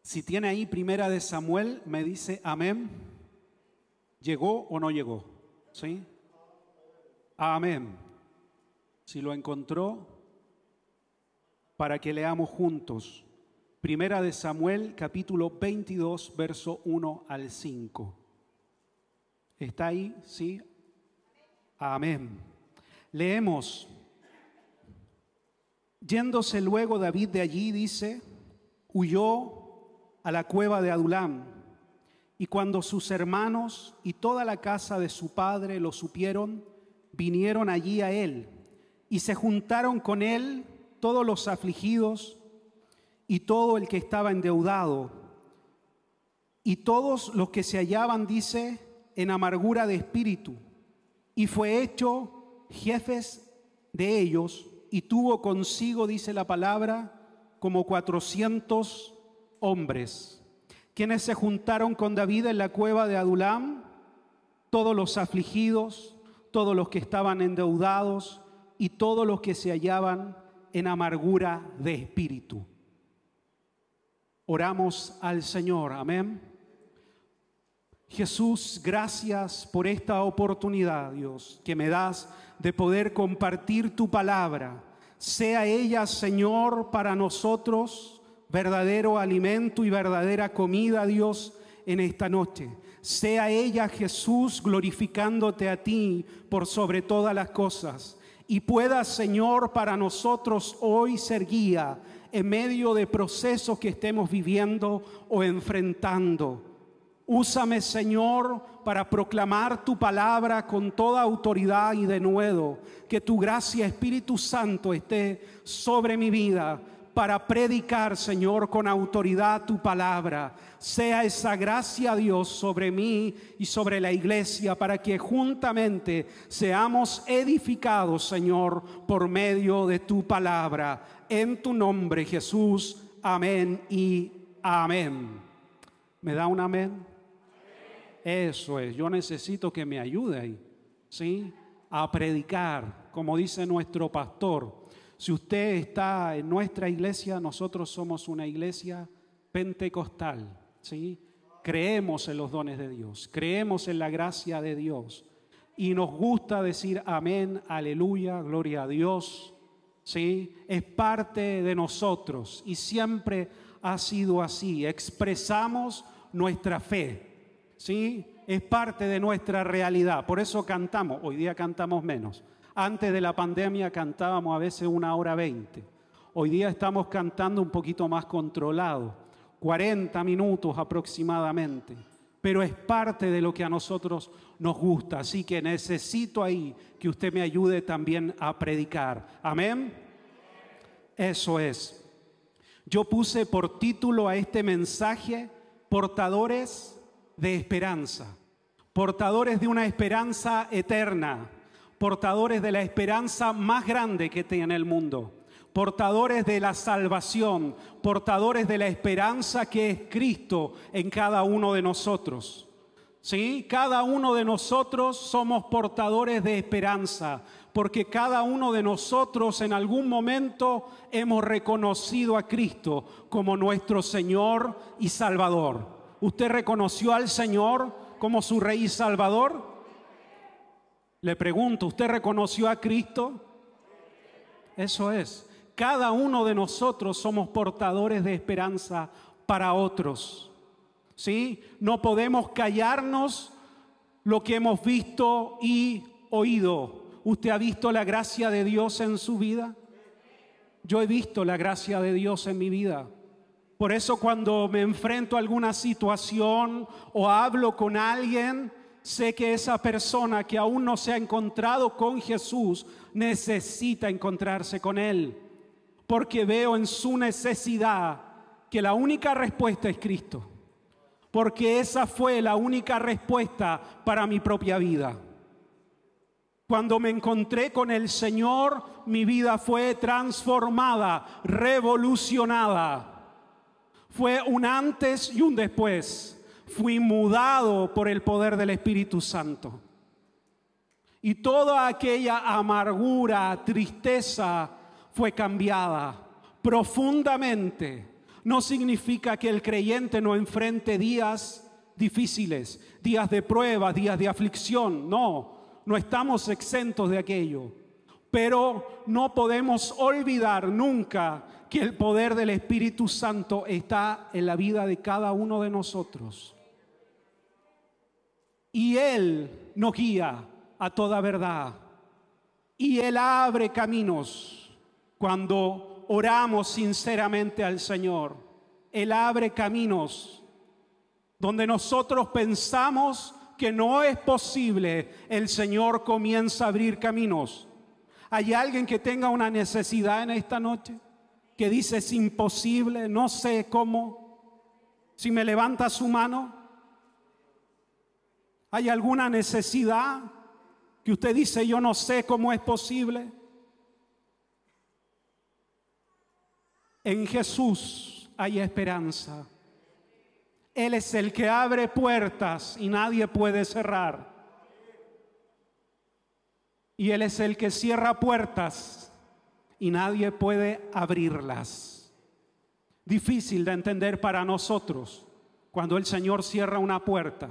Si tiene ahí Primera de Samuel, me dice amén. ¿Llegó o no llegó? ¿Sí? Amén. Si lo encontró, para que leamos juntos. Primera de Samuel, capítulo 22, verso 1 al 5. ¿Está ahí? ¿Sí? Amén. Leemos. Yéndose luego David de allí, dice, huyó a la cueva de Adulam. Y cuando sus hermanos y toda la casa de su padre lo supieron, vinieron allí a él, y se juntaron con él todos los afligidos y todo el que estaba endeudado, y todos los que se hallaban, dice, en amargura de espíritu. Y fue hecho jefes de ellos, y tuvo consigo, dice la palabra, como 400 hombres, quienes se juntaron con David en la cueva de Adulam, todos los afligidos, todos los que estaban endeudados y todos los que se hallaban en amargura de espíritu. Oramos al Señor, amén. Jesús, gracias por esta oportunidad, Dios, que me das de poder compartir tu palabra. Sea ella, Señor, para nosotros verdadero alimento y verdadera comida, Dios, en esta noche. Sea ella, Jesús, glorificándote a ti por sobre todas las cosas. Y pueda, Señor, para nosotros hoy ser guía en medio de procesos que estemos viviendo o enfrentando. Úsame, Señor, para proclamar tu palabra con toda autoridad y denuedo. Que tu gracia, Espíritu Santo, esté sobre mi vida para predicar, Señor, con autoridad tu palabra. Sea esa gracia, Dios, sobre mí y sobre la iglesia, para que juntamente seamos edificados, Señor, por medio de tu palabra. En tu nombre, Jesús. Amén y amén. ¿Me da un amén? Eso es, yo necesito que me ayude ahí, ¿sí? A predicar, como dice nuestro pastor. Si usted está en nuestra iglesia, nosotros somos una iglesia pentecostal, ¿sí? Creemos en los dones de Dios, creemos en la gracia de Dios y nos gusta decir amén, aleluya, gloria a Dios, ¿sí? Es parte de nosotros y siempre ha sido así. Expresamos nuestra fe, ¿sí? Es parte de nuestra realidad. Por eso cantamos. Hoy día cantamos menos. Antes de la pandemia cantábamos a veces 1:20. Hoy día estamos cantando un poquito más controlado, 40 minutos aproximadamente. Pero es parte de lo que a nosotros nos gusta. Así que necesito ahí que usted me ayude también a predicar. ¿Amén? Eso es. Yo puse por título a este mensaje, portadores de esperanza, portadores de una esperanza eterna, portadores de la esperanza más grande que tiene el mundo, portadores de la salvación, portadores de la esperanza que es Cristo en cada uno de nosotros. ¿Sí? Cada uno de nosotros somos portadores de esperanza, porque cada uno de nosotros en algún momento hemos reconocido a Cristo como nuestro Señor y Salvador. ¿Usted reconoció al Señor como su Rey y Salvador? Le pregunto, ¿usted reconoció a Cristo? Eso es. Cada uno de nosotros somos portadores de esperanza para otros. ¿Sí? No podemos callarnos lo que hemos visto y oído. ¿Usted ha visto la gracia de Dios en su vida? Yo he visto la gracia de Dios en mi vida. Por eso cuando me enfrento a alguna situación o hablo con alguien, sé que esa persona que aún no se ha encontrado con Jesús necesita encontrarse con Él, porque veo en su necesidad que la única respuesta es Cristo, porque esa fue la única respuesta para mi propia vida. Cuando me encontré con el Señor, mi vida fue transformada, revolucionada. Fue un antes y un después. Fui mudado por el poder del Espíritu Santo. Y toda aquella amargura, tristeza fue cambiada profundamente. No significa que el creyente no enfrente días difíciles, días de prueba, días de aflicción. No, no estamos exentos de aquello. Pero no podemos olvidar nunca que el poder del Espíritu Santo está en la vida de cada uno de nosotros. Y Él nos guía a toda verdad. Y Él abre caminos cuando oramos sinceramente al Señor. Él abre caminos donde nosotros pensamos que no es posible. El Señor comienza a abrir caminos. ¿Hay alguien que tenga una necesidad en esta noche? Que dice es imposible, no sé cómo. Si me levanta su mano. ¿Hay alguna necesidad que usted dice yo no sé cómo es posible? En Jesús hay esperanza. Él es el que abre puertas y nadie puede cerrar. Y Él es el que cierra puertas y nadie puede abrirlas. Difícil de entender para nosotros cuando el Señor cierra una puerta.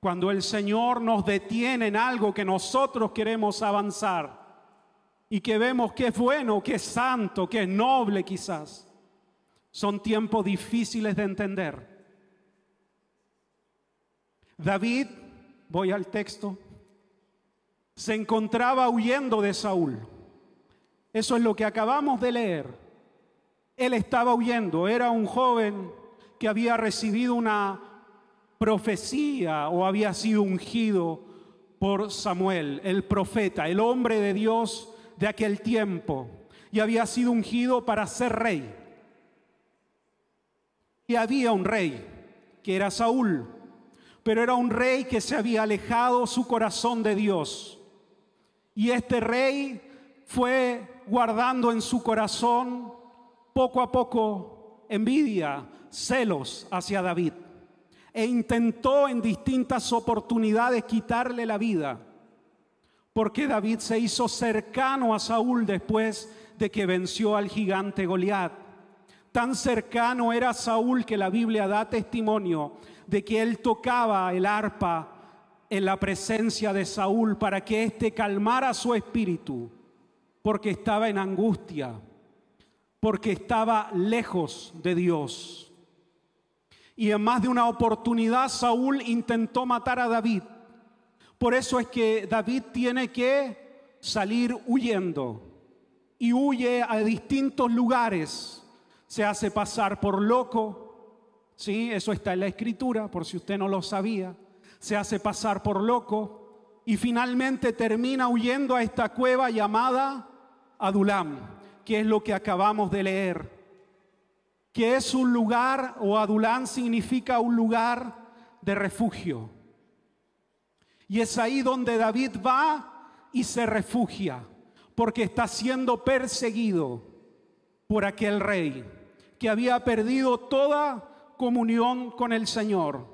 Cuando el Señor nos detiene en algo que nosotros queremos avanzar y que vemos que es bueno, que es santo, que es noble quizás. Son tiempos difíciles de entender. David, voy al texto, se encontraba huyendo de Saúl. Eso es lo que acabamos de leer. Él estaba huyendo, era un joven que había recibido una profecía o había sido ungido por Samuel, el profeta, el hombre de Dios de aquel tiempo, y había sido ungido para ser rey. Y había un rey que era Saúl, pero era un rey que se había alejado su corazón de Dios. Y este rey fue guardando en su corazón poco a poco envidia, celos hacia David. E intentó en distintas oportunidades quitarle la vida. Porque David se hizo cercano a Saúl después de que venció al gigante Goliat. Tan cercano era Saúl que la Biblia da testimonio de que él tocaba el arpa en la presencia de Saúl para que éste calmara su espíritu, porque estaba en angustia, porque estaba lejos de Dios. Y en más de una oportunidad Saúl intentó matar a David. Por eso es que David tiene que salir huyendo y huye a distintos lugares. Se hace pasar por loco, ¿sí? Eso está en la Escritura, por si usted no lo sabía. Se hace pasar por loco y finalmente termina huyendo a esta cueva llamada Adulam, que es lo que acabamos de leer. Que es un lugar, o Adulam significa un lugar de refugio. Y es ahí donde David va y se refugia, porque está siendo perseguido por aquel rey que había perdido toda comunión con el Señor.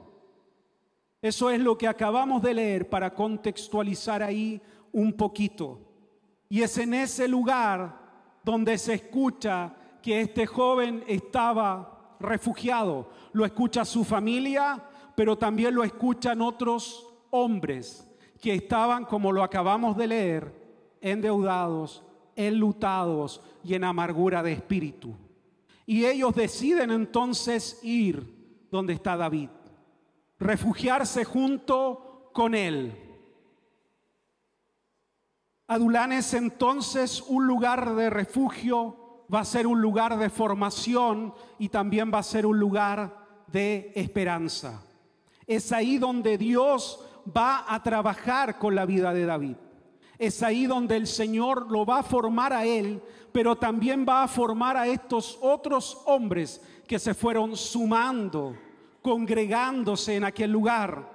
Eso es lo que acabamos de leer para contextualizar ahí un poquito. Y es en ese lugar donde se escucha que este joven estaba refugiado. Lo escucha su familia, pero también lo escuchan otros hombres que estaban, como lo acabamos de leer, endeudados, enlutados y en amargura de espíritu. Y ellos deciden entonces ir donde está David, refugiarse junto con él. Adulam es entonces un lugar de refugio, va a ser un lugar de formación y también va a ser un lugar de esperanza. Es ahí donde Dios va a trabajar con la vida de David. Es ahí donde el Señor lo va a formar a él, pero también va a formar a estos otros hombres que se fueron sumando, congregándose en aquel lugar.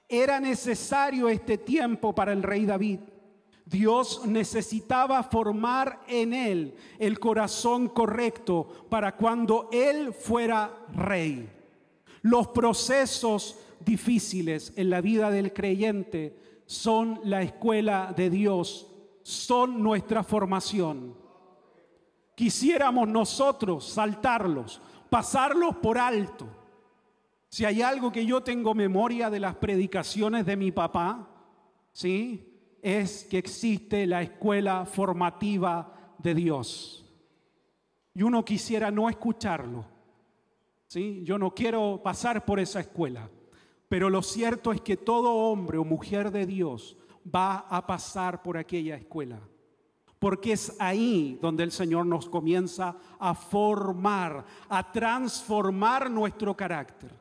Era necesario este tiempo para el rey David. Dios necesitaba formar en él el corazón correcto para cuando él fuera rey. Los procesos difíciles en la vida del creyente son la escuela de Dios, son nuestra formación. quisiéramos nosotros saltarlos, pasarlos por alto. Si hay algo que yo tengo memoria de las predicaciones de mi papá, ¿sí?, es que existe la escuela formativa de Dios. Y uno quisiera no escucharlo, ¿sí? Yo no quiero pasar por esa escuela. Pero lo cierto es que todo hombre o mujer de Dios va a pasar por aquella escuela. Porque es ahí donde el Señor nos comienza a formar, a transformar nuestro carácter.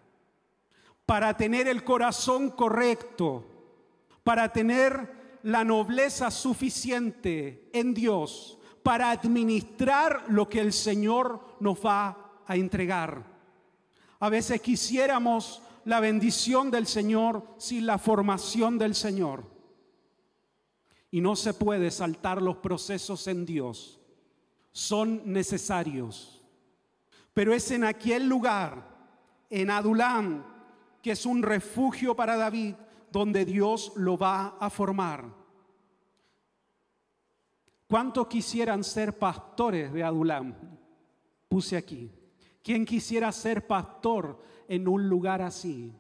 Para tener el corazón correcto, para tener la nobleza suficiente en Dios, para administrar lo que el Señor nos va a entregar. A veces quisiéramos la bendición del Señor sin la formación del Señor. Y no se puede saltar los procesos en Dios. Son necesarios. Pero es en aquel lugar, en Adulam, que es un refugio para David, donde Dios lo va a formar. ¿Cuántos quisieran ser pastores de Adulam? Puse aquí. ¿Quién quisiera ser pastor en un lugar así?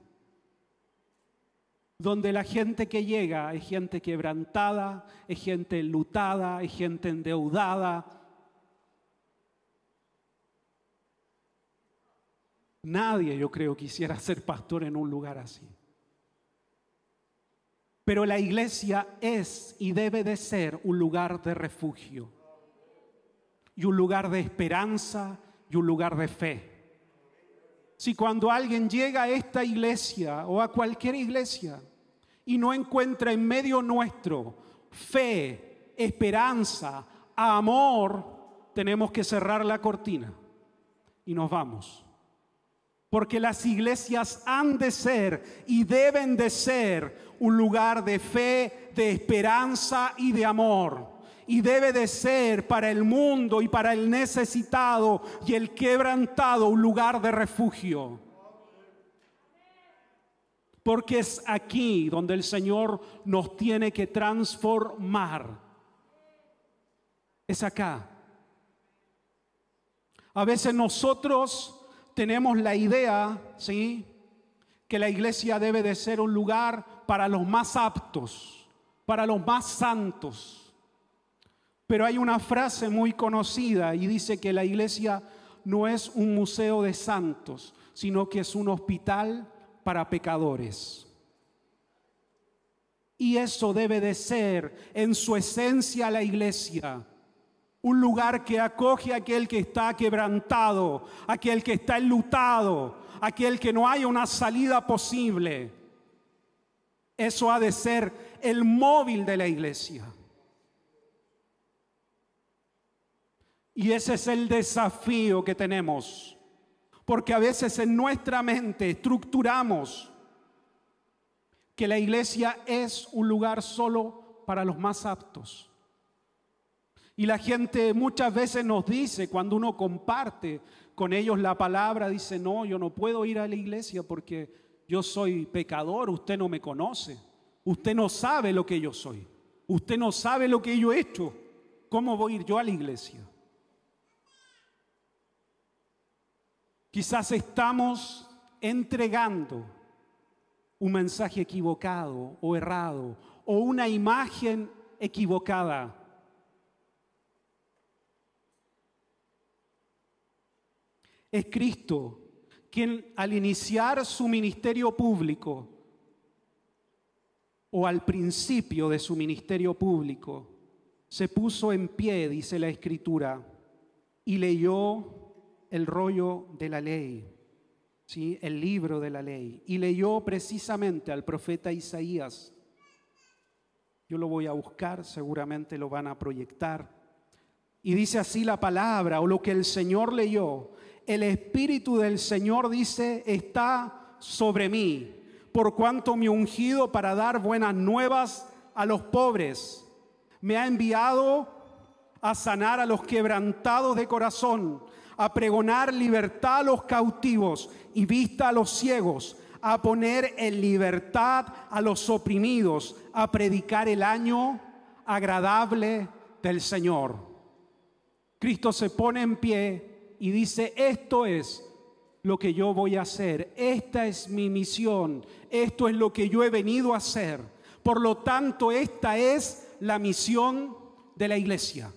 Donde la gente que llega es gente quebrantada, es gente enlutada, es gente endeudada. Nadie, yo creo, quisiera ser pastor en un lugar así. Pero la iglesia es y debe de ser un lugar de refugio, y un lugar de esperanza, y un lugar de fe. Si cuando alguien llega a esta iglesia o a cualquier iglesia y no encuentra en medio nuestro fe, esperanza, amor, tenemos que cerrar la cortina y nos vamos. Porque las iglesias han de ser y deben de ser un lugar de fe, de esperanza y de amor. Y debe de ser para el mundo y para el necesitado y el quebrantado un lugar de refugio. Porque es aquí donde el Señor nos tiene que transformar. Es acá. A veces nosotros tenemos la idea, ¿sí?, que la iglesia debe de ser un lugar para los más aptos, para los más santos. Pero hay una frase muy conocida y dice que la iglesia no es un museo de santos, sino que es un hospital para pecadores. Y eso debe de ser en su esencia la iglesia. Un lugar que acoge a aquel que está quebrantado, aquel que está enlutado, aquel que no haya una salida posible. Eso ha de ser el móvil de la iglesia. Y ese es el desafío que tenemos, porque a veces en nuestra mente estructuramos que la iglesia es un lugar solo para los más aptos. Y la gente muchas veces nos dice, cuando uno comparte con ellos la palabra, dice: no, yo no puedo ir a la iglesia porque yo soy pecador, usted no me conoce, usted no sabe lo que yo soy, usted no sabe lo que yo he hecho, ¿cómo voy a ir yo a la iglesia? Quizás estamos entregando un mensaje equivocado o errado o una imagen equivocada. Es Cristo quien, al iniciar su ministerio público o al principio de su ministerio público, se puso en pie, dice la Escritura, y leyó el rollo de la ley, ¿sí?, el libro de la ley, y leyó precisamente al profeta Isaías. Yo lo voy a buscar, seguramente lo van a proyectar. Y dice así la palabra, o lo que el Señor leyó: el Espíritu del Señor, dice, está sobre mí, por cuanto me ha ungido para dar buenas nuevas a los pobres. Me ha enviado a sanar a los quebrantados de corazón, a pregonar libertad a los cautivos y vista a los ciegos, a poner en libertad a los oprimidos, a predicar el año agradable del Señor. Cristo se pone en pie y dice: esto es lo que yo voy a hacer, esta es mi misión, esto es lo que yo he venido a hacer. Por lo tanto, esta es la misión de la iglesia.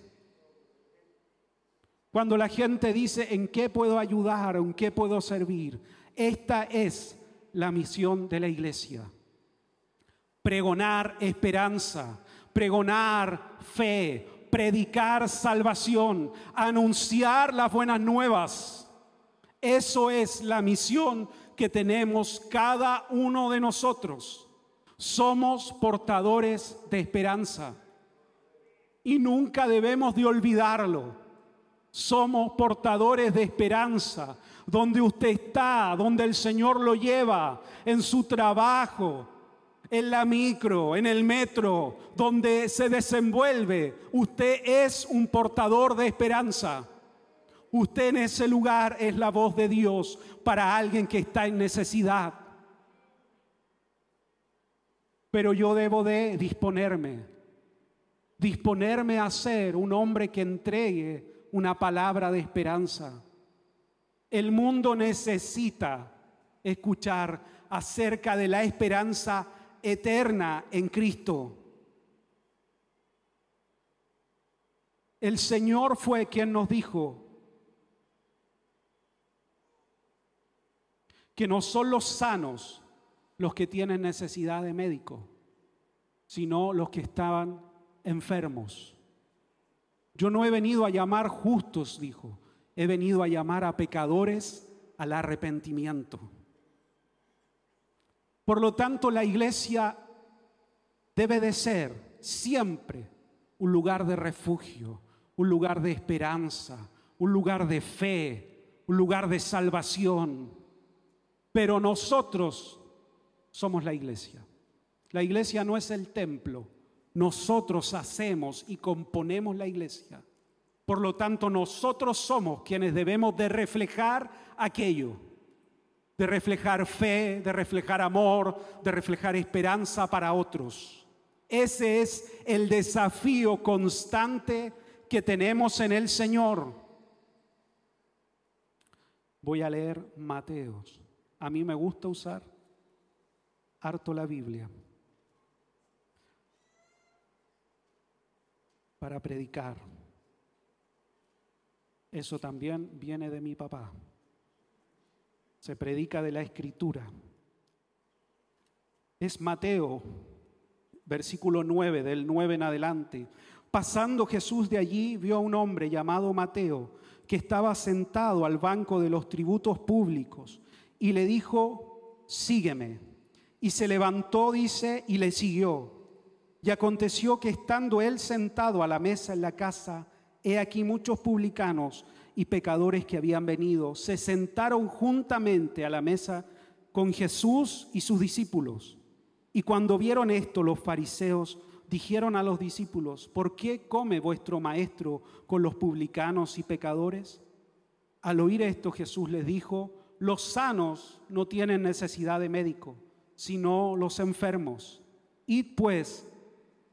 Cuando la gente dice: ¿en qué puedo ayudar? ¿En qué puedo servir? Esta es la misión de la iglesia. Pregonar esperanza, pregonar fe, predicar salvación, anunciar las buenas nuevas. Eso es la misión que tenemos cada uno de nosotros. Somos portadores de esperanza y nunca debemos de olvidarlo. Somos portadores de esperanza. Donde usted está, donde el Señor lo lleva, en su trabajo, en la micro, en el metro, donde se desenvuelve, usted es un portador de esperanza. Usted en ese lugar es la voz de Dios para alguien que está en necesidad. Pero yo debo de disponerme a ser un hombre que entregue una palabra de esperanza. El mundo necesita escuchar acerca de la esperanza eterna en Cristo. El Señor fue quien nos dijo que no son los sanos los que tienen necesidad de médico, sino los que estaban enfermos. Yo no he venido a llamar justos, dijo, he venido a llamar a pecadores al arrepentimiento. Por lo tanto, la iglesia debe de ser siempre un lugar de refugio, un lugar de esperanza, un lugar de fe, un lugar de salvación. Pero nosotros somos la iglesia. La iglesia no es el templo. Nosotros hacemos y componemos la iglesia. Por lo tanto, nosotros somos quienes debemos de reflejar aquello. De reflejar fe, de reflejar amor, de reflejar esperanza para otros. Ese es el desafío constante que tenemos en el Señor. Voy a leer Mateos. A mí me gusta usar harto la Biblia para predicar. Eso también viene de mi papá. Se predica de la Escritura. Es Mateo, versículo 9, del 9 en adelante. Pasando Jesús de allí, vio a un hombre llamado Mateo, que estaba sentado al banco de los tributos públicos, y le dijo: sígueme. Y se levantó, dice, y le siguió. Y aconteció que estando él sentado a la mesa en la casa, he aquí muchos publicanos y pecadores que habían venido, se sentaron juntamente a la mesa con Jesús y sus discípulos. Y cuando vieron esto, los fariseos dijeron a los discípulos: ¿por qué come vuestro maestro con los publicanos y pecadores? Al oír esto, Jesús les dijo: los sanos no tienen necesidad de médico, sino los enfermos. Id pues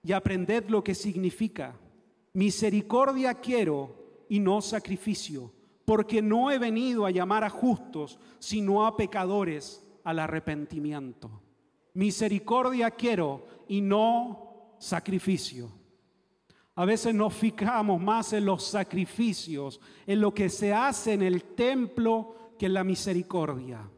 y aprended lo que significa: misericordia quiero y no sacrificio, porque no he venido a llamar a justos, sino a pecadores al arrepentimiento. Misericordia quiero y no sacrificio. A veces nos fijamos más en los sacrificios, en lo que se hace en el templo, que en la misericordia.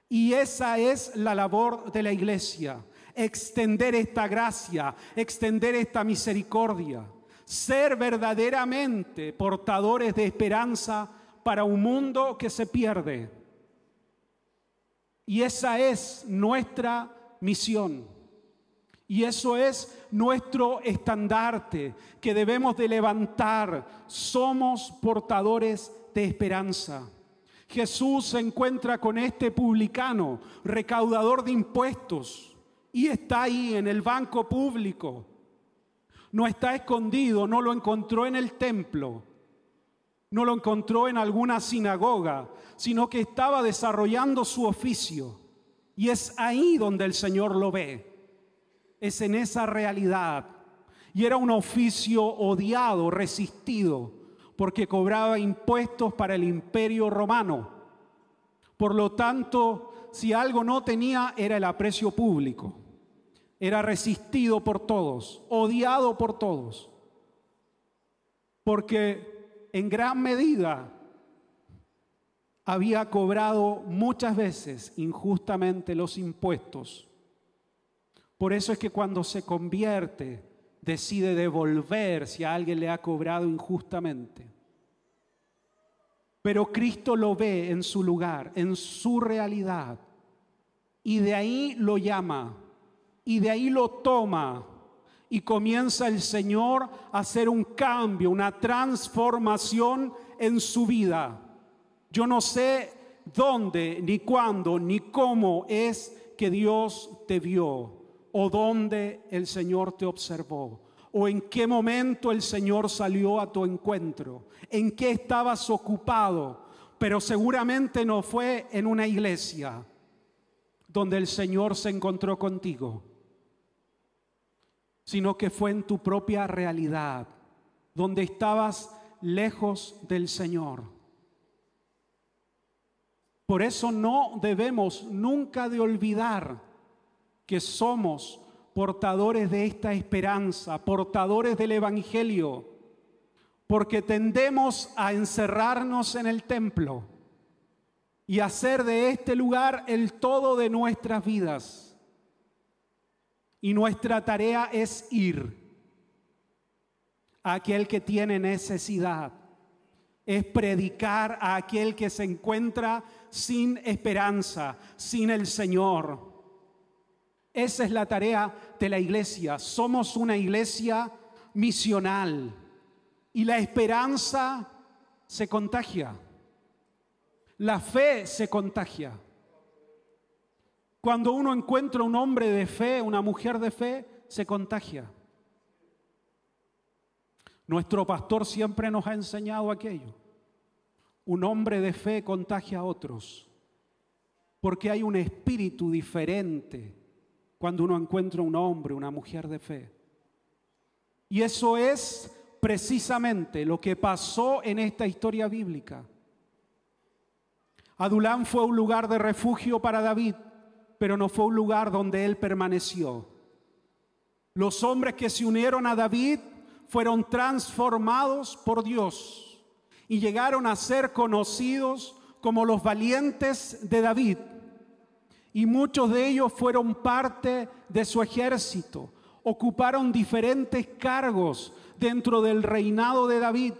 Y esa es la labor de la iglesia: extender esta gracia, extender esta misericordia, ser verdaderamente portadores de esperanza para un mundo que se pierde. Y esa es nuestra misión. Y eso es nuestro estandarte que debemos de levantar. Somos portadores de esperanza. Jesús se encuentra con este publicano, recaudador de impuestos, y está ahí en el banco público. No está escondido, no lo encontró en el templo, no lo encontró en alguna sinagoga, sino que estaba desarrollando su oficio. Y es ahí donde el Señor lo ve. Es en esa realidad. Y era un oficio odiado, resistido, porque cobraba impuestos para el Imperio Romano. Por lo tanto, si algo no tenía, era el aprecio público. Era resistido por todos, odiado por todos, porque en gran medida había cobrado muchas veces injustamente los impuestos. Por eso es que cuando se convierte, decide devolver si a alguien le ha cobrado injustamente. Pero Cristo lo ve en su lugar, en su realidad, y de ahí lo llama, y de ahí lo toma, y comienza el Señor a hacer un cambio, una transformación en su vida. Yo no sé dónde, ni cuándo, ni cómo es que Dios te vio, o dónde el Señor te observó, o en qué momento el Señor salió a tu encuentro, en qué estabas ocupado, pero seguramente no fue en una iglesia donde el Señor se encontró contigo, sino que fue en tu propia realidad, donde estabas lejos del Señor. Por eso no debemos nunca de olvidar que somos portadores de esta esperanza, portadores del Evangelio, porque tendemos a encerrarnos en el templo y hacer de este lugar el todo de nuestras vidas. Y nuestra tarea es ir a aquel que tiene necesidad, es predicar a aquel que se encuentra sin esperanza, sin el Señor. Esa es la tarea de la iglesia. Somos una iglesia misional y la esperanza se contagia. La fe se contagia. Cuando uno encuentra un hombre de fe, una mujer de fe, se contagia. Nuestro pastor siempre nos ha enseñado aquello. Un hombre de fe contagia a otros, porque hay un espíritu diferente cuando uno encuentra un hombre, una mujer de fe. Y eso es precisamente lo que pasó en esta historia bíblica. Adulám fue un lugar de refugio para David, pero no fue un lugar donde él permaneció. Los hombres que se unieron a David fueron transformados por Dios y llegaron a ser conocidos como los valientes de David. Y muchos de ellos fueron parte de su ejército, ocuparon diferentes cargos dentro del reinado de David.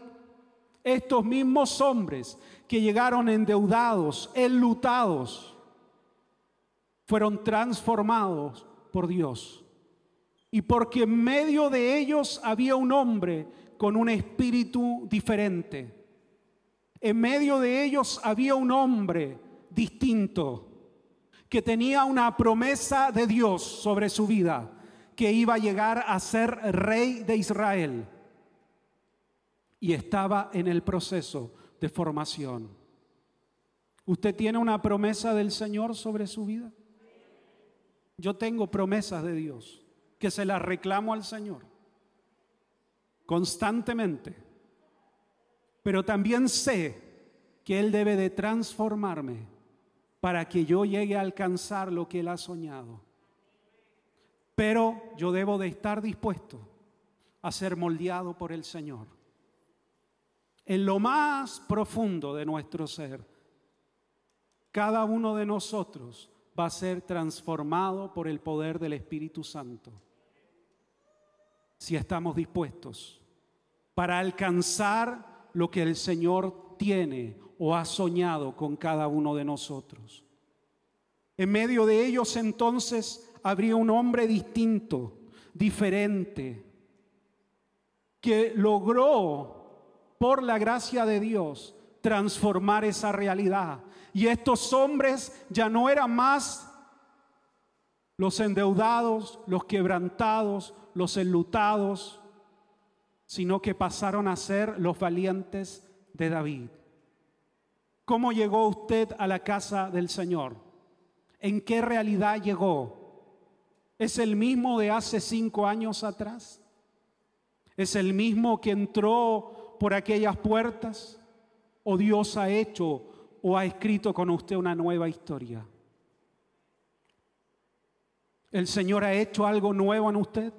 Estos mismos hombres que llegaron endeudados, enlutados, fueron transformados por Dios. Y porque en medio de ellos había un hombre con un espíritu diferente. En medio de ellos había un hombre distinto, que tenía una promesa de Dios sobre su vida, que iba a llegar a ser rey de Israel. Y estaba en el proceso de formación. ¿Usted tiene una promesa del Señor sobre su vida? Yo tengo promesas de Dios, que se las reclamo al Señor constantemente. Pero también sé que Él debe de transformarme para que yo llegue a alcanzar lo que Él ha soñado. Pero yo debo de estar dispuesto a ser moldeado por el Señor. En lo más profundo de nuestro ser, cada uno de nosotros va a ser transformado por el poder del Espíritu Santo. Si estamos dispuestos para alcanzar lo que el Señor tiene o ha soñado con cada uno de nosotros. En medio de ellos entonces habría un hombre distinto, diferente, que logró por la gracia de Dios transformar esa realidad. Y estos hombres ya no eran más los endeudados, los quebrantados, los enlutados, sino que pasaron a ser los valientes de David. ¿Cómo llegó usted a la casa del Señor? ¿En qué realidad llegó? ¿Es el mismo de hace 5 años atrás? ¿Es el mismo que entró por aquellas puertas? ¿O Dios ha hecho o ha escrito con usted una nueva historia? ¿El Señor ha hecho algo nuevo en usted?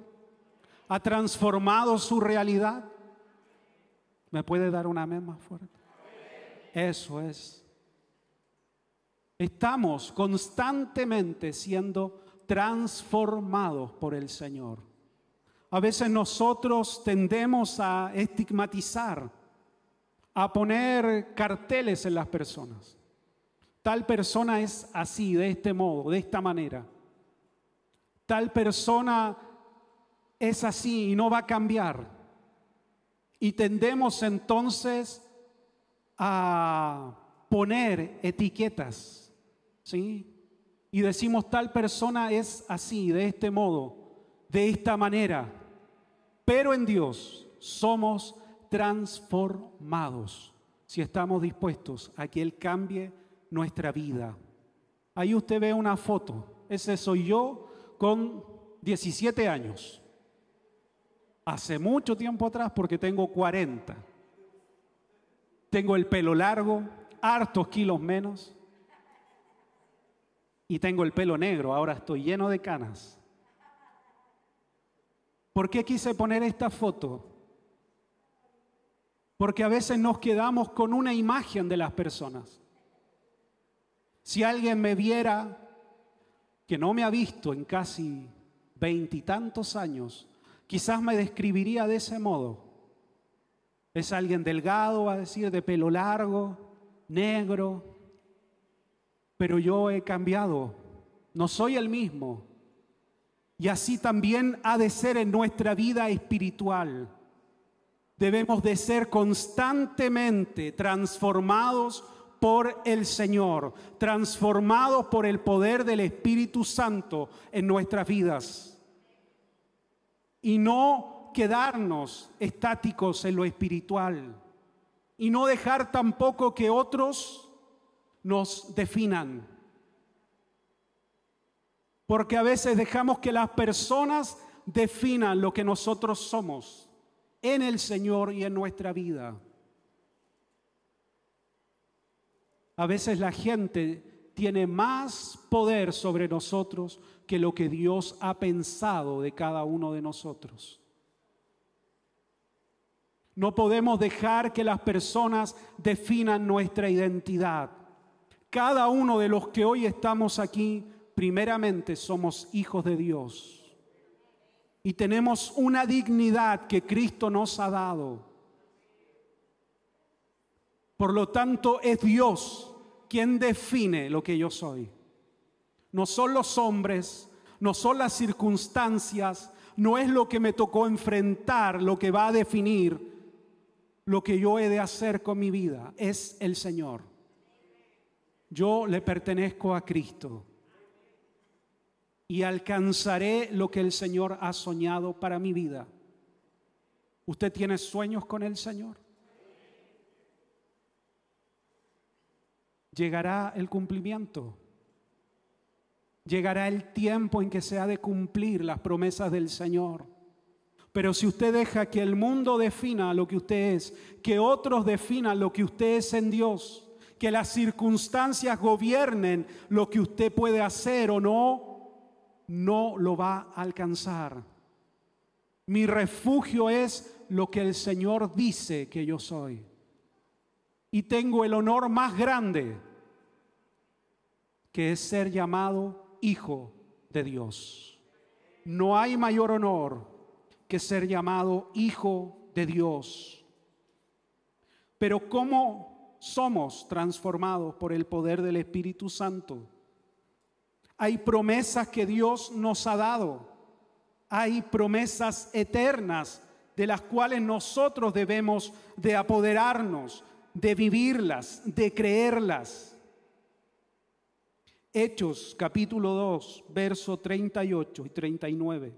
¿Ha transformado su realidad? ¿Me puede dar un amén más fuerte? Eso es. Estamos constantemente siendo transformados por el Señor. A veces nosotros tendemos a estigmatizar, a poner carteles en las personas. Tal persona es así, de este modo, de esta manera. Tal persona es así y no va a cambiar. Y tendemos entonces a poner etiquetas, ¿sí? Y decimos tal persona es así, de este modo, de esta manera. Pero en Dios somos transformados si estamos dispuestos a que Él cambie nuestra vida. Ahí usted ve una foto. Ese soy yo con 17 años. Hace mucho tiempo atrás, porque tengo 40. Tengo el pelo largo, hartos kilos menos. Y tengo el pelo negro, ahora estoy lleno de canas. ¿Por qué quise poner esta foto? Porque a veces nos quedamos con una imagen de las personas. Si alguien me viera, que no me ha visto en casi 20 y tantos años, quizás me describiría de ese modo. Es alguien delgado, va a decir, de pelo largo, negro. Pero yo he cambiado, no soy el mismo. Y así también ha de ser en nuestra vida espiritual. Debemos de ser constantemente transformados por el Señor, transformados por el poder del Espíritu Santo en nuestras vidas. Y no quedarnos estáticos en lo espiritual. Y no dejar tampoco que otros nos definan. Porque a veces dejamos que las personas definan lo que nosotros somos en el Señor y en nuestra vida. A veces la gente tiene más poder sobre nosotros que lo que Dios ha pensado de cada uno de nosotros. No podemos dejar que las personas definan nuestra identidad. Cada uno de los que hoy estamos aquí, primeramente somos hijos de Dios. Y tenemos una dignidad que Cristo nos ha dado. Por lo tanto, es Dios quien define lo que yo soy. No son los hombres, no son las circunstancias, no es lo que me tocó enfrentar lo que va a definir lo que yo he de hacer con mi vida. Es el Señor. Yo le pertenezco a Cristo. Y alcanzaré lo que el Señor ha soñado para mi vida. ¿Usted tiene sueños con el Señor? Llegará el cumplimiento. Llegará el tiempo en que se ha de cumplir las promesas del Señor. Pero si usted deja que el mundo defina lo que usted es, que otros definan lo que usted es en Dios, que las circunstancias gobiernen lo que usted puede hacer o no lo va a alcanzar. Mi refugio es lo que el Señor dice que yo soy. Y tengo el honor más grande, que es ser llamado hijo de Dios. No hay mayor honor que ser llamado hijo de Dios. Pero ¿cómo somos transformados por el poder del Espíritu Santo? Hay promesas que Dios nos ha dado. Hay promesas eternas de las cuales nosotros debemos de apoderarnos, de vivirlas, de creerlas. Hechos capítulo 2, verso 38 y 39.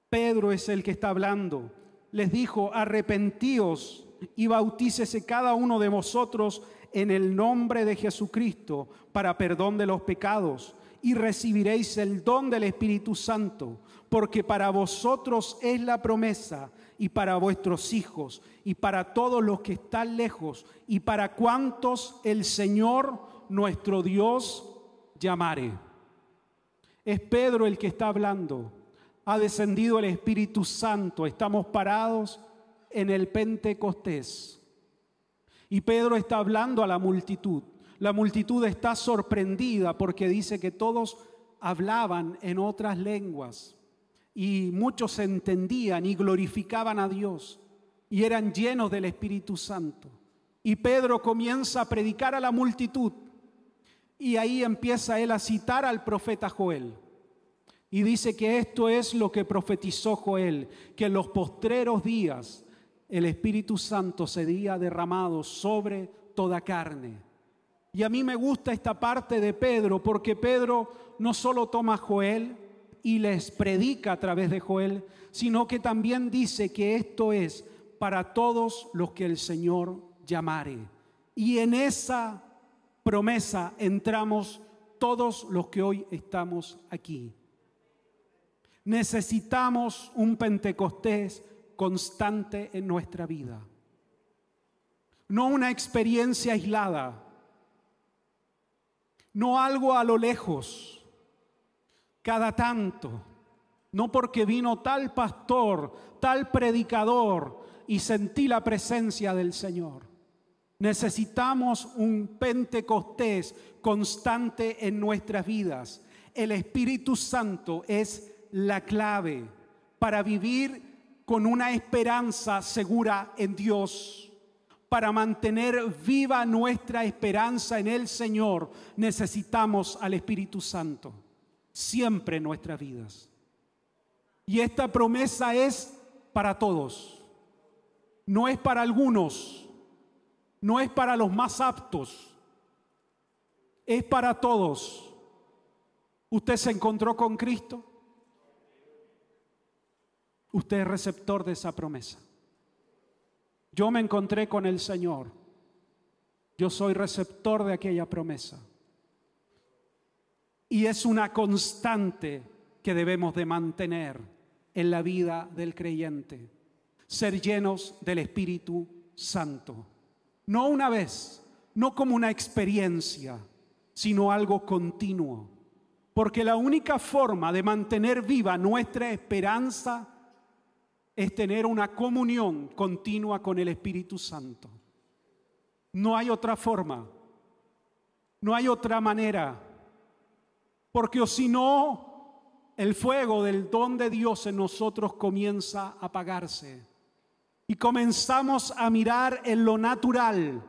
Pedro es el que está hablando. Les dijo: arrepentíos y bautícese cada uno de vosotros en el nombre de Jesucristo para perdón de los pecados, y recibiréis el don del Espíritu Santo, porque para vosotros es la promesa, y para vuestros hijos, y para todos los que están lejos, y para cuantos el Señor nuestro Dios llamare. Es Pedro el que está hablando. Ha descendido el Espíritu Santo. Estamos parados en el Pentecostés. Y Pedro está hablando a la multitud. La multitud está sorprendida porque dice que todos hablaban en otras lenguas. Y muchos entendían y glorificaban a Dios. Y eran llenos del Espíritu Santo. Y Pedro comienza a predicar a la multitud. Y ahí empieza él a citar al profeta Joel. Y dice que esto es lo que profetizó Joel, que en los postreros días el Espíritu Santo sería derramado sobre toda carne. Y a mí me gusta esta parte de Pedro, porque Pedro no solo toma a Joel y les predica a través de Joel, sino que también dice que esto es para todos los que el Señor llamare. Y en esa promesa entramos todos los que hoy estamos aquí. Necesitamos un Pentecostés constante en nuestra vida. No una experiencia aislada, no algo a lo lejos, cada tanto, no porque vino tal pastor, tal predicador y sentí la presencia del Señor. Necesitamos un Pentecostés constante en nuestras vidas. El Espíritu Santo es la clave para vivir con una esperanza segura en Dios. Para mantener viva nuestra esperanza en el Señor, necesitamos al Espíritu Santo siempre en nuestras vidas. Y esta promesa es para todos. No es para algunos, no es para los más aptos, es para todos. ¿Usted se encontró con Cristo? Usted es receptor de esa promesa. Yo me encontré con el Señor. Yo soy receptor de aquella promesa. Y es una constante que debemos de mantener en la vida del creyente. Ser llenos del Espíritu Santo. No una vez, no como una experiencia, sino algo continuo. Porque la única forma de mantener viva nuestra esperanza es tener una comunión continua con el Espíritu Santo. No hay otra forma, no hay otra manera, porque o si no, el fuego del don de Dios en nosotros comienza a apagarse y comenzamos a mirar en lo natural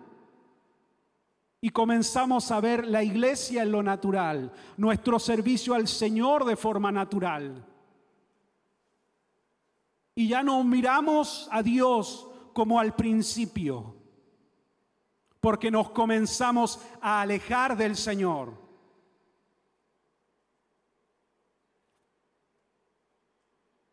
y comenzamos a ver la iglesia en lo natural, nuestro servicio al Señor de forma natural. Y ya no miramos a Dios como al principio, porque nos comenzamos a alejar del Señor.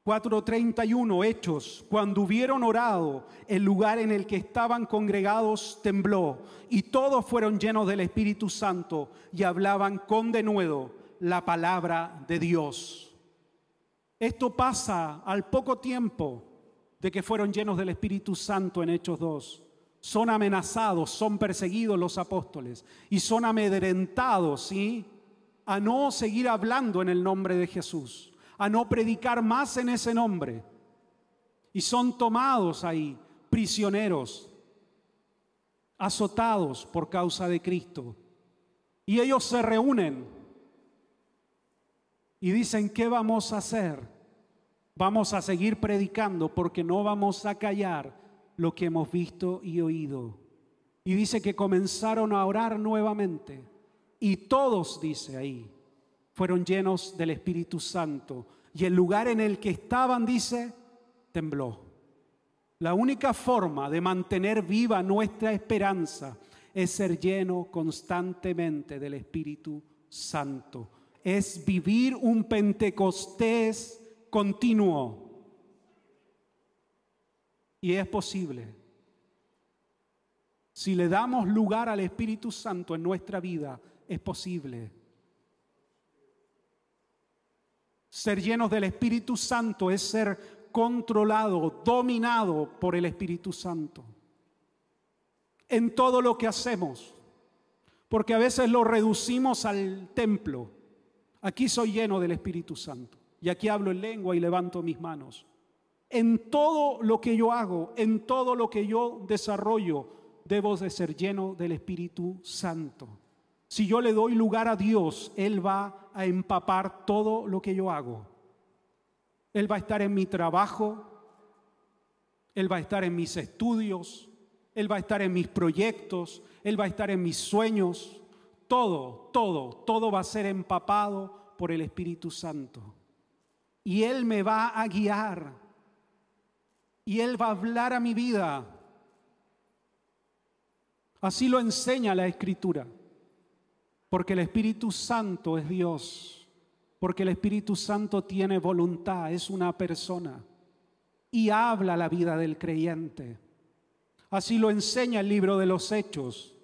(4:31) Hechos, cuando hubieron orado, el lugar en el que estaban congregados tembló, y todos fueron llenos del Espíritu Santo y hablaban con denuedo la palabra de Dios. Esto pasa al poco tiempo de que fueron llenos del Espíritu Santo en Hechos 2. Son amenazados, son perseguidos los apóstoles y son amedrentados, ¿sí?, a no seguir hablando en el nombre de Jesús, a no predicar más en ese nombre. Y son tomados ahí, prisioneros, azotados por causa de Cristo. Y ellos se reúnen y dicen, ¿qué vamos a hacer? Vamos a seguir predicando porque no vamos a callar lo que hemos visto y oído. Y dice que comenzaron a orar nuevamente. Y todos, dice ahí, fueron llenos del Espíritu Santo. Y el lugar en el que estaban, dice, tembló. La única forma de mantener viva nuestra esperanza es ser lleno constantemente del Espíritu Santo. Es vivir un Pentecostés continuo. Y es posible. Si le damos lugar al Espíritu Santo en nuestra vida, es posible. Ser llenos del Espíritu Santo es ser controlado, dominado por el Espíritu Santo. En todo lo que hacemos, porque a veces lo reducimos al templo. Aquí soy lleno del Espíritu Santo y aquí hablo en lengua y levanto mis manos. En todo lo que yo hago, en todo lo que yo desarrollo, debo de ser lleno del Espíritu Santo. Si yo le doy lugar a Dios, Él va a empapar todo lo que yo hago. Él va a estar en mi trabajo, Él va a estar en mis estudios, Él va a estar en mis proyectos, Él va a estar en mis sueños. Todo va a ser empapado por el Espíritu Santo. Y Él me va a guiar. Y Él va a hablar a mi vida. Así lo enseña la Escritura. Porque el Espíritu Santo es Dios. Porque el Espíritu Santo tiene voluntad, es una persona. Y habla la vida del creyente. Así lo enseña el libro de los Hechos.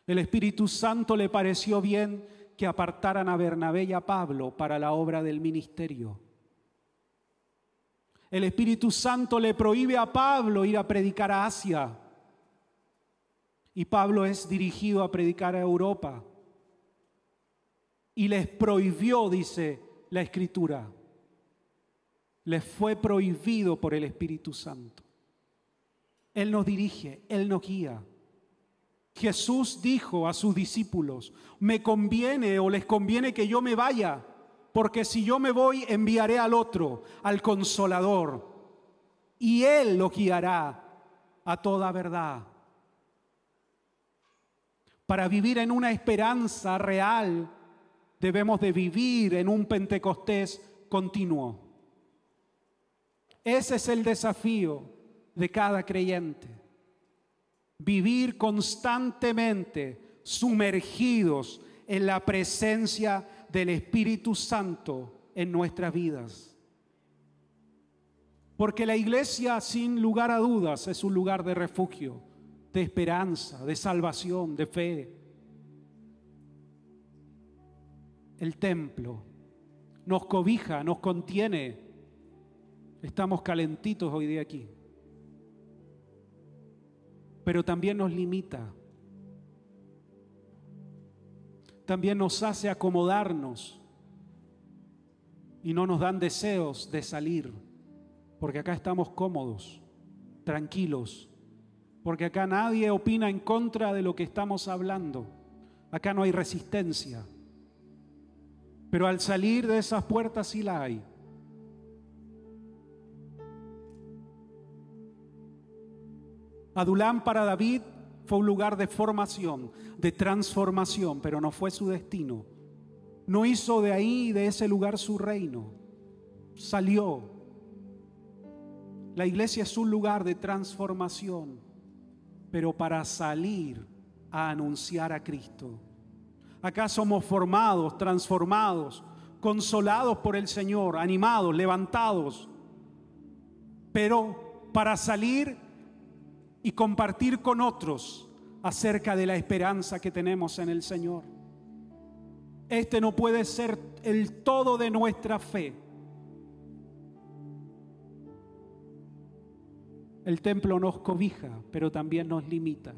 El Espíritu Santo le pareció bien que apartaran a Bernabé y a Pablo para la obra del ministerio. El Espíritu Santo le prohíbe a Pablo ir a predicar a Asia. Y Pablo es dirigido a predicar a Europa. Y les prohibió, dice la Escritura. Les fue prohibido por el Espíritu Santo. Él nos dirige, Él nos guía. Jesús dijo a sus discípulos: me conviene o les conviene que yo me vaya, porque si yo me voy enviaré al otro, al Consolador, y Él los guiará a toda verdad. Para vivir en una esperanza real, debemos de vivir en un Pentecostés continuo. Ese es el desafío de cada creyente. Vivir constantemente sumergidos en la presencia del Espíritu Santo en nuestras vidas. Porque la iglesia, sin lugar a dudas, es un lugar de refugio, de esperanza, de salvación, de fe. El templo nos cobija, nos contiene. Estamos calentitos hoy día aquí. Pero también nos limita. También nos hace acomodarnos y no nos dan deseos de salir, porque acá estamos cómodos, tranquilos, porque acá nadie opina en contra de lo que estamos hablando. Acá no hay resistencia. Pero al salir de esas puertas sí la hay. Adulám para David fue un lugar de formación, de transformación, pero no fue su destino. No hizo de ahí, de ese lugar, su reino. Salió. La iglesia es un lugar de transformación, pero para salir a anunciar a Cristo. Acá somos formados, transformados, consolados por el Señor, animados, levantados, pero para salir y compartir con otros acerca de la esperanza que tenemos en el Señor. Este no puede ser el todo de nuestra fe. El templo nos cobija, pero también nos limita.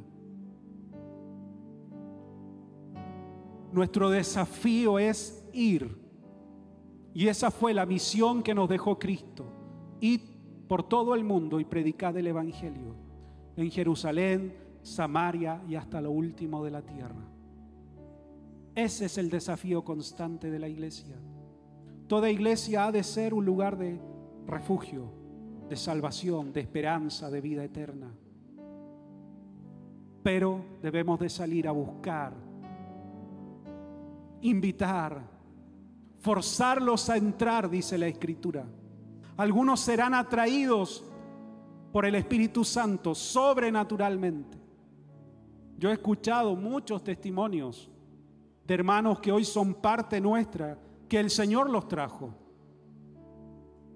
Nuestro desafío es ir. Y esa fue la misión que nos dejó Cristo. Id por todo el mundo y predicad el Evangelio. En Jerusalén, Samaria y hasta lo último de la tierra. Ese es el desafío constante de la iglesia. Toda iglesia ha de ser un lugar de refugio, de salvación, de esperanza, de vida eterna. Pero debemos de salir a buscar, invitar, forzarlos a entrar, dice la Escritura. Algunos serán atraídos por el Espíritu Santo sobrenaturalmente. Yo he escuchado muchos testimonios de hermanos que hoy son parte nuestra, que el Señor los trajo,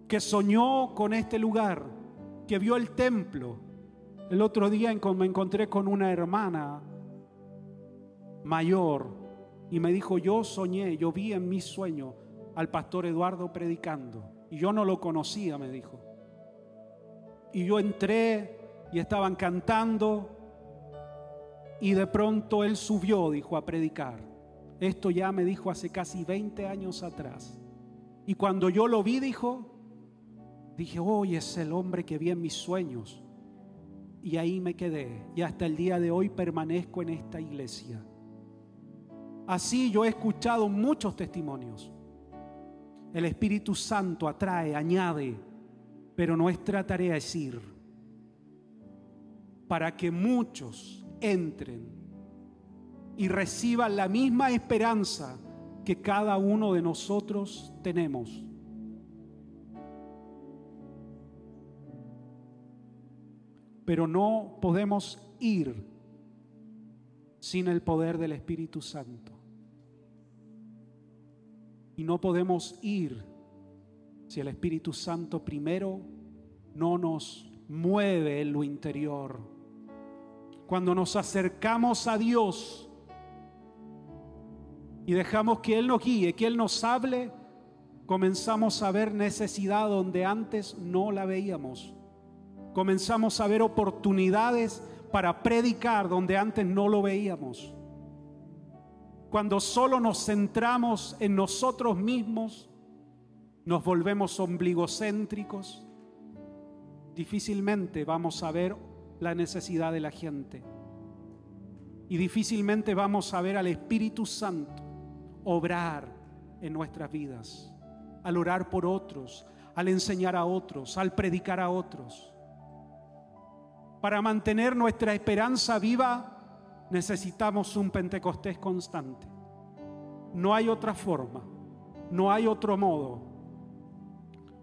que soñó con este lugar, que vio el templo. El otro día me encontré con una hermana mayor y me dijo: yo soñé, yo vi en mi sueño al pastor Eduardo predicando Y yo no lo conocía, me dijo. Y yo entré y estaban cantando y de pronto él subió, dijo, a predicar. Esto ya me dijo hace casi 20 años atrás. Y cuando yo lo vi, dije, hoy es el hombre que vi en mis sueños. Y ahí me quedé. Y hasta el día de hoy permanezco en esta iglesia. Así yo he escuchado muchos testimonios. El Espíritu Santo atrae, añade, pero nuestra tarea es ir para que muchos entren y reciban la misma esperanza que cada uno de nosotros tenemos. Pero no podemos ir sin el poder del Espíritu Santo. Y no podemos ir si el Espíritu Santo primero no nos mueve en lo interior. Cuando nos acercamos a Dios y dejamos que Él nos guíe, que Él nos hable, comenzamos a ver necesidad donde antes no la veíamos. Comenzamos a ver oportunidades para predicar donde antes no lo veíamos. Cuando solo nos centramos en nosotros mismos, nos volvemos ombligocéntricos, difícilmente vamos a ver la necesidad de la gente. Y difícilmente vamos a ver al Espíritu Santo obrar en nuestras vidas, al orar por otros, al enseñar a otros, al predicar a otros. Para mantener nuestra esperanza viva, necesitamos un Pentecostés constante. No hay otra forma, no hay otro modo.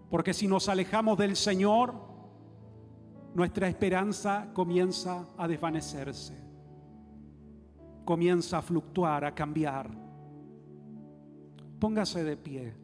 Porque si nos alejamos del Señor, nuestra esperanza comienza a desvanecerse, comienza a fluctuar, a cambiar. Póngase de pie.